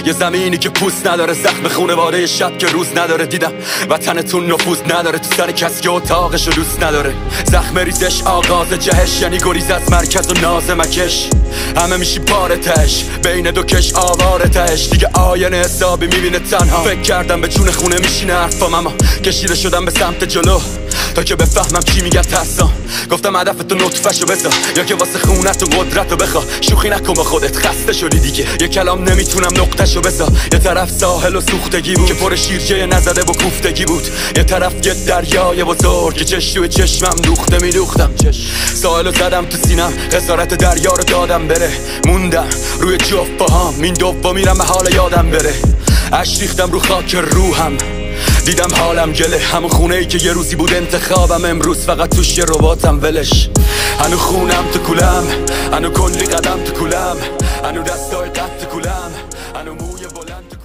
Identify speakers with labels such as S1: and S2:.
S1: یه زمینی که پوست نداره، زخم خونواده شب که روز نداره. دیدم وطنتون نفوذ نداره تو سر کسی که اتاقشو دوست نداره. زخم ریزش آغاز جهش، یعنی گریز از مرکز و ناز مکش. همه میشی بار تش، بین دو کش آوار تش. دیگه آینه حسابی میبینه تنها. فکر کردم به جون خونه میشینه حرفام، اما کشیده شدم به سمت جلو تا که بفهمم چی میگن ترسام. گفتم هدفتو نطفه‌شو بذار، یا که واسه خونت و قدرتو بخوا. شوخی نکن با خودت، خسته شدی دیگه. یه کلام نمیتونم نقطه‌شو بذار. یه طرف ساحل و سوختگی بود که پر شیرجه نزده و کوفتگی بود. یه طرف یه دریای بزرگ که چش توی چشمم دوخته میدوختم. ساحلو زدم تو سینم، خسارت دریا رو دادم بره. موندم روی جفت پاهام، این دوم میرم به حال یادم بره. اش ریختم رو خاک روحم، دیدم حالم گله. همون خونه‌ای که یه روزی بود انتخابم، امروز فقط توش یه رباتم ولش. هنو خونم تو کولم، هنو کلی قدم تو کولم، هنو دستای قد تو کولم، هنو موی بلند تو